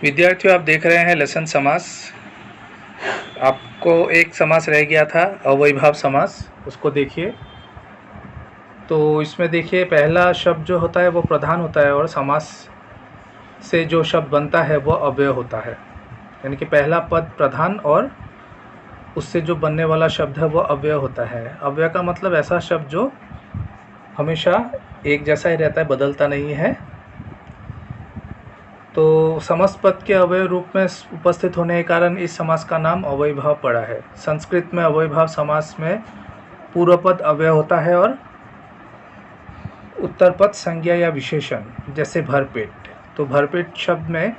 विद्यार्थियों, आप देख रहे हैं लेसन समास। आपको एक समास रह गया था, अवैभाव समास, उसको देखिए। तो इसमें देखिए, पहला शब्द जो होता है वो प्रधान होता है और समास से जो शब्द बनता है वो अव्यय होता है। यानी कि पहला पद प्रधान और उससे जो बनने वाला शब्द है वो अव्यय होता है। अव्यय का मतलब ऐसा शब्द जो हमेशा एक जैसा ही रहता है, बदलता नहीं है। तो समस्त पद के अवयव रूप में उपस्थित होने के कारण इस समास का नाम अवैभाव पड़ा है। संस्कृत में अवैभाव समास में पूर्व पद अव्यय होता है और उत्तर पद संज्ञा या विशेषण, जैसे भरपेट। तो भरपेट शब्द में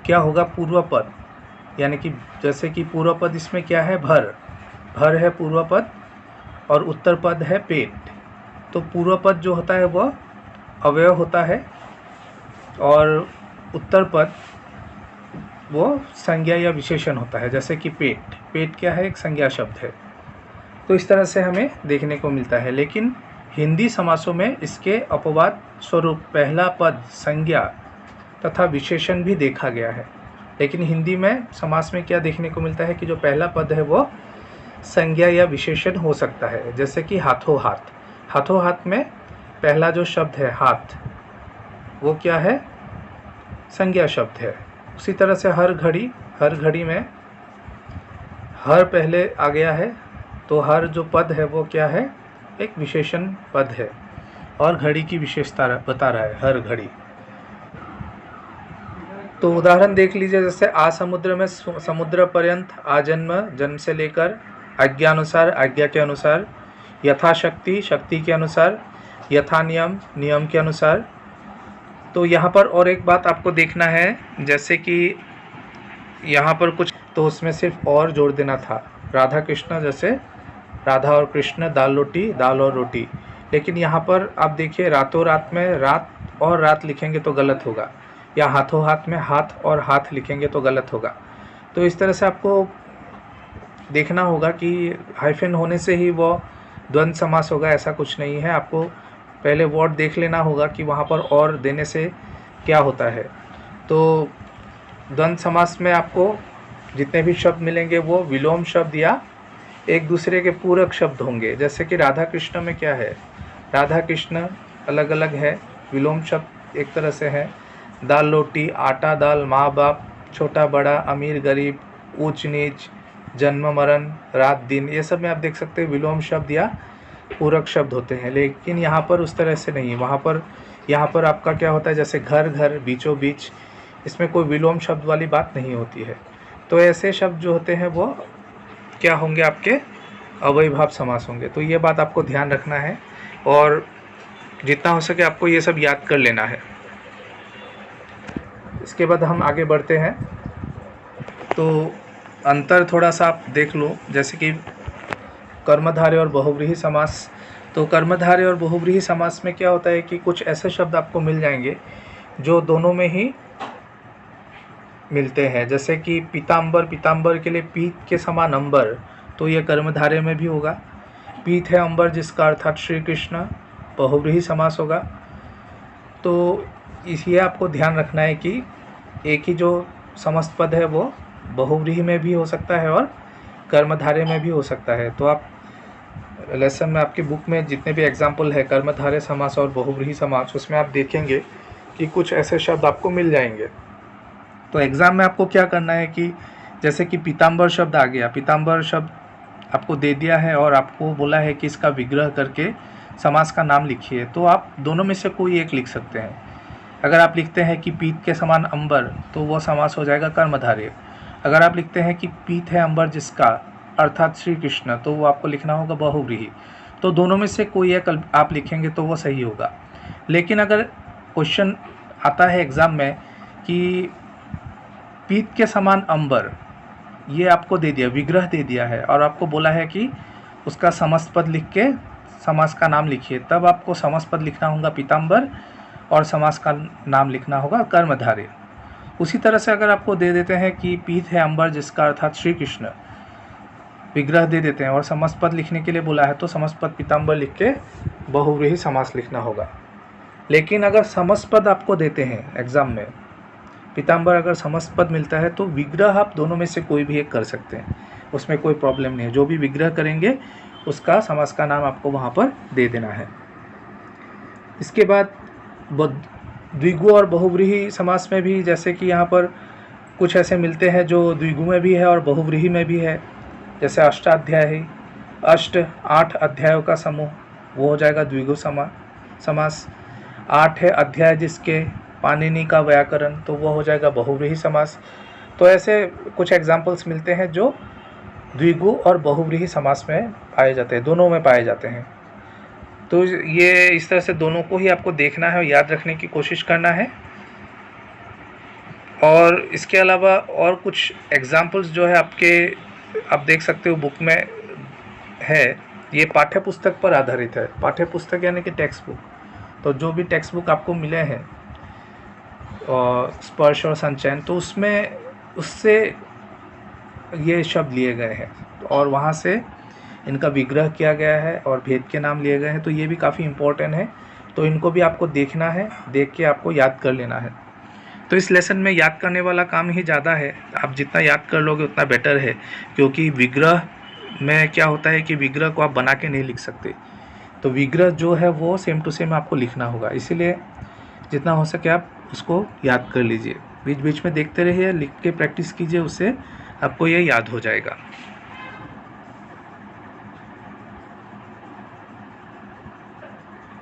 क्या होगा, पूर्व पद, यानी कि जैसे कि पूर्व पद इसमें क्या है, भर है पूर्व पद और उत्तर पद है पेट। तो पूर्व पद जो होता है वह अव्यय होता है और उत्तर पद वो संज्ञा या विशेषण होता है, जैसे कि पेट क्या है, एक संज्ञा शब्द है। तो इस तरह से हमें देखने को मिलता है। लेकिन हिंदी समासों में इसके अपवाद स्वरूप पहला पद संज्ञा तथा विशेषण भी देखा गया है। लेकिन हिंदी में समास में क्या देखने को मिलता है कि जो पहला पद है वो संज्ञा या विशेषण हो सकता है, जैसे कि हाथों हाथ। हाथों हाथ में पहला जो शब्द है हाथ, वो क्या है, संज्ञा शब्द है। उसी तरह से हर घड़ी में हर पहले आ गया है, तो हर जो पद है वो क्या है, एक विशेषण पद है और घड़ी की विशेषता बता रहा है, हर घड़ी। तो उदाहरण देख लीजिए, जैसे आ समुद्र में समुद्र पर्यंत, आजन्म जन्म से लेकर, आज्ञानुसार आज्ञा के अनुसार, यथाशक्ति शक्ति के अनुसार, यथा नियम नियम के अनुसार। तो यहाँ पर और एक बात आपको देखना है, जैसे कि यहाँ पर कुछ, तो उसमें सिर्फ और जोड़ देना था। राधा कृष्ण, जैसे राधा और कृष्ण, दाल और रोटी। लेकिन यहाँ पर आप देखिए, रातों रात में रात और रात लिखेंगे तो गलत होगा, या हाथों हाथ में हाथ और हाथ लिखेंगे तो गलत होगा। तो इस तरह से आपको देखना होगा कि हाइफन होने से ही वो द्वंद्व समास होगा, ऐसा कुछ नहीं है। आपको पहले वर्ड देख लेना होगा कि वहाँ पर और देने से क्या होता है। तो द्वंद्व समास में आपको जितने भी शब्द मिलेंगे वो विलोम शब्द या एक दूसरे के पूरक शब्द होंगे। जैसे कि राधा कृष्ण में क्या है, राधा कृष्ण अलग अलग है, विलोम शब्द एक तरह से है। दाल रोटी, आटा दाल, माँ बाप, छोटा बड़ा, अमीर गरीब, ऊंच नीच, जन्म मरण, रात दिन, ये सब में आप देख सकते हैं विलोम शब्द या पूरक शब्द होते हैं। लेकिन यहाँ पर उस तरह से नहीं, यहाँ पर आपका क्या होता है, जैसे घर बीचों बीच, इसमें कोई विलोम शब्द वाली बात नहीं होती है। तो ऐसे शब्द जो होते हैं वो क्या होंगे, आपके अवैभाव समास होंगे। तो ये बात आपको ध्यान रखना है और जितना हो सके आपको ये सब याद कर लेना है। इसके बाद हम आगे बढ़ते हैं। तो अंतर थोड़ा सा आप देख लो, जैसे कि कर्मधारय और बहुव्रीहि समास। तो कर्मधारय और बहुव्रीहि समास में क्या होता है कि कुछ ऐसे शब्द आपको मिल जाएंगे जो दोनों में ही मिलते हैं। जैसे कि पीताम्बर के लिए पीत के समान अंबर, तो ये कर्मधारय में भी होगा। पीत है अंबर, जिसका अर्थात श्री कृष्ण, बहुव्रीहि समास होगा। तो ये आपको ध्यान रखना है कि एक ही जो समस्त पद है वो बहुव्रीहि में भी हो सकता है और कर्मधारय में भी हो सकता है। तो आप लेसन में, आपकी बुक में जितने भी एग्जाम्पल है कर्मधारय समास और बहुव्रीहि समास, उसमें आप देखेंगे कि कुछ ऐसे शब्द आपको मिल जाएंगे। तो एग्ज़ाम में आपको क्या करना है कि जैसे कि पीताम्बर शब्द आ गया, पीताम्बर शब्द आपको दे दिया है और आपको बोला है कि इसका विग्रह करके समास का नाम लिखिए, तो आप दोनों में से कोई एक लिख सकते हैं। अगर आप लिखते हैं कि पीत के समान अंबर, तो वो समास हो जाएगा कर्मधारय। अगर आप लिखते हैं कि पीत है अंबर जिसका, अर्थात श्री कृष्ण, तो वो आपको लिखना होगा बहुव्रीहि। तो दोनों में से कोई एक आप लिखेंगे तो वो सही होगा। लेकिन अगर क्वेश्चन आता है एग्ज़ाम में कि पीत के समान अंबर, ये आपको दे दिया, विग्रह दे दिया है और आपको बोला है कि उसका समस्त पद लिख के समास का नाम लिखिए, तब आपको समस्त पद लिखना होगा पीताम्बर और समास का नाम लिखना होगा कर्मधारय। उसी तरह से अगर आपको दे देते हैं कि पीत है अंबर जिसका अर्थात श्री कृष्ण, विग्रह दे देते हैं और समस्त पद लिखने के लिए बोला है, तो समस्त पद पीताम्बर लिख के बहुव्रीहि समास लिखना होगा। लेकिन अगर समस्त पद आपको देते हैं एग्ज़ाम में पीताम्बर अगर समास पद मिलता है तो विग्रह आप दोनों में से कोई भी एक कर सकते हैं, उसमें कोई प्रॉब्लम नहीं है। जो भी विग्रह करेंगे उसका समास का नाम आपको वहाँ पर दे देना है। इसके बाद द्विगु और बहुव्रीहि समास में भी जैसे कि यहाँ पर कुछ ऐसे मिलते हैं जो द्विगु में भी है और बहुव्रीहि में भी है। जैसे अष्टाध्याय है, 8 अध्यायों का समूह, वो हो जाएगा द्विगु समास। 8 है अध्याय जिसके पाणिनि का व्याकरण, तो वो हो जाएगा बहुव्रीहि समास। तो ऐसे कुछ एग्जाम्पल्स मिलते हैं जो द्विगु और बहुव्रीहि समास में पाए जाते हैं, दोनों में पाए जाते हैं। तो ये इस तरह से दोनों को ही आपको देखना है और याद रखने की कोशिश करना है। और इसके अलावा और कुछ एग्जाम्पल्स जो है आप देख सकते हो बुक में है। ये पाठ्य पुस्तक पर आधारित है। पाठ्य पुस्तक यानी कि टेक्स्ट बुक। तो जो भी टेक्स्ट बुक आपको मिले हैं स्पर्श और संचयन, तो उससे ये शब्द लिए गए हैं और वहाँ से इनका विग्रह किया गया है और भेद के नाम लिए गए हैं। तो ये भी काफ़ी इम्पोर्टेंट है, तो इनको भी आपको देखना है, देख के आपको याद कर लेना है। तो इस लेसन में याद करने वाला काम ही ज़्यादा है। आप जितना याद कर लोगे उतना बेटर है, क्योंकि विग्रह में क्या होता है कि विग्रह को आप बना के नहीं लिख सकते। तो विग्रह जो है वो सेम टू सेम आपको लिखना होगा, इसीलिए जितना हो सके आप उसको याद कर लीजिए। बीच बीच में देखते रहिए, लिख के प्रैक्टिस कीजिए, उससे आपको ये याद हो जाएगा।